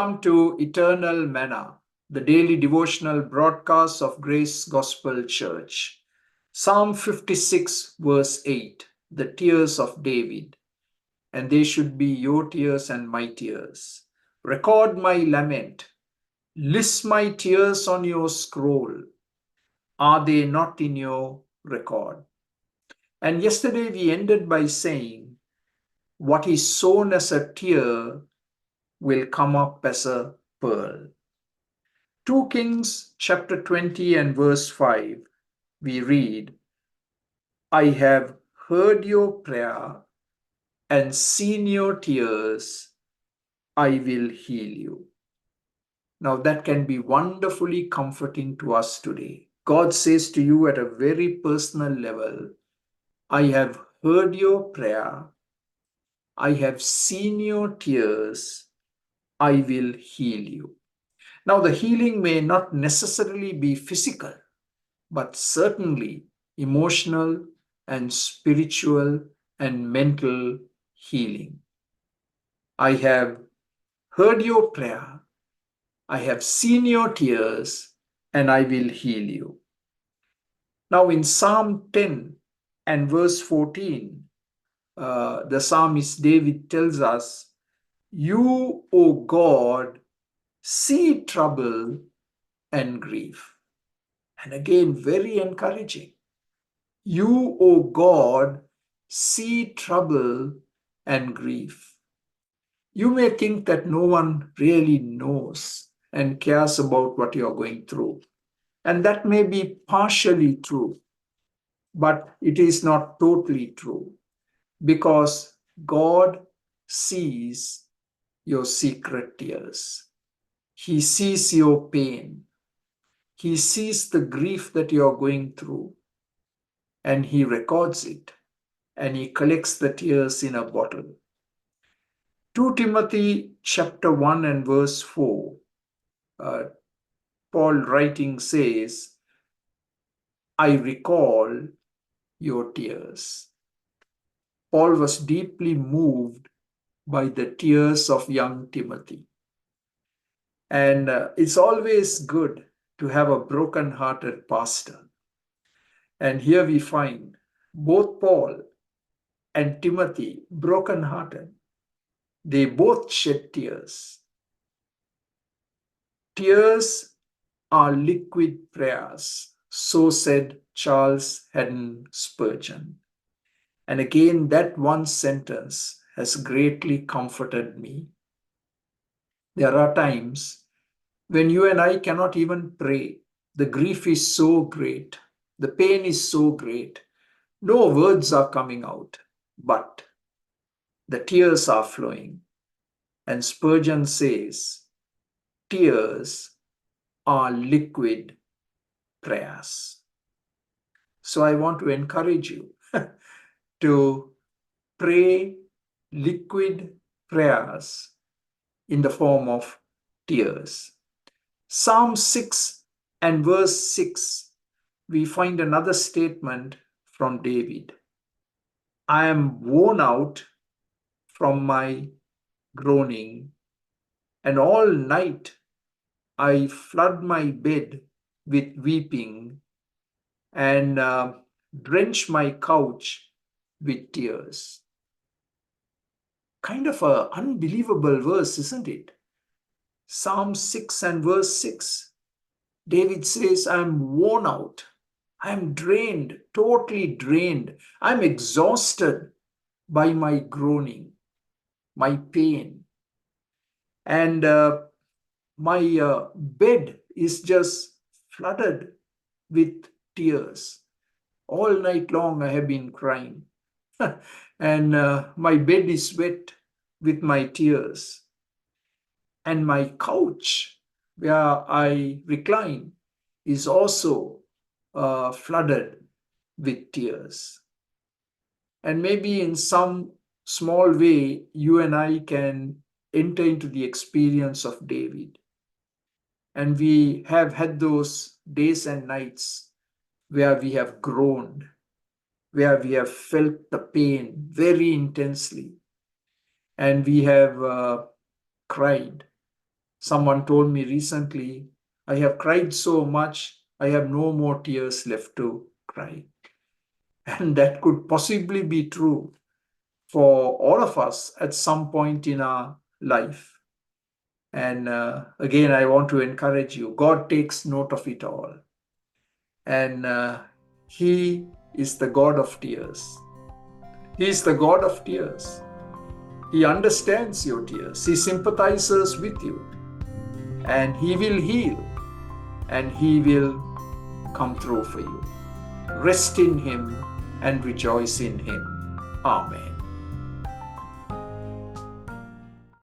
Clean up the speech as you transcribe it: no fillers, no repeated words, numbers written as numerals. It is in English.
Welcome to Eternal Manna, the daily devotional broadcast of Grace Gospel Church. Psalm 56, verse 8, the tears of David, and they should be your tears and my tears. Record my lament, list my tears on your scroll. Are they not in your record? And yesterday we ended by saying, what is sown as a tear will come up as a pearl. 2 Kings chapter 20 and verse 5, we read, I have heard your prayer and seen your tears. I will heal you. Now that can be wonderfully comforting to us today. God says to you at a very personal level, I have heard your prayer. I have seen your tears. I will heal you. Now, the healing may not necessarily be physical, but certainly emotional and spiritual and mental healing. I have heard your prayer, I have seen your tears, and I will heal you. Now, in Psalm 10 and verse 14, the psalmist David tells us, you, O God, see trouble and grief. And again, very encouraging. You, O God, see trouble and grief. You may think that no one really knows and cares about what you're going through. And that may be partially true, but it is not totally true because God sees your secret tears. He sees your pain. He sees the grief that you're going through, and he records it, and he collects the tears in a bottle. 2 Timothy chapter 1 and verse 4, Paul writing says, I recall your tears. Paul was deeply moved by the tears of young Timothy. And it's always good to have a broken-hearted pastor. And here we find both Paul and Timothy broken-hearted. They both shed tears. Tears are liquid prayers, so said Charles Haddon Spurgeon. And again, that one sentence has greatly comforted me. There are times when you and I cannot even pray. The grief is so great. The pain is so great. No words are coming out, but the tears are flowing. And Spurgeon says, tears are liquid prayers. So I want to encourage you to pray liquid prayers in the form of tears. Psalm 6 and verse 6, we find another statement from David. I am worn out from my groaning, and all night I flood my bed with weeping and drench my couch with tears. Kind of an unbelievable verse, isn't it? Psalm 6 and verse 6. David says, I'm worn out. I'm drained, totally drained. I'm exhausted by my groaning, my pain. And my bed is just flooded with tears. All night long I have been crying. And my bed is wet with my tears. And my couch where I recline is also flooded with tears. And maybe in some small way, you and I can enter into the experience of David. And we have had those days and nights where we have groaned, where we have felt the pain very intensely, and we have cried. Someone told me recently, I have cried so much, I have no more tears left to cry. And that could possibly be true for all of us at some point in our life. And again, I want to encourage you, God takes note of it all. And He is the God of tears. He is the God of tears. He understands your tears. He sympathizes with you. And He will heal. And He will come through for you. Rest in Him and rejoice in Him. Amen.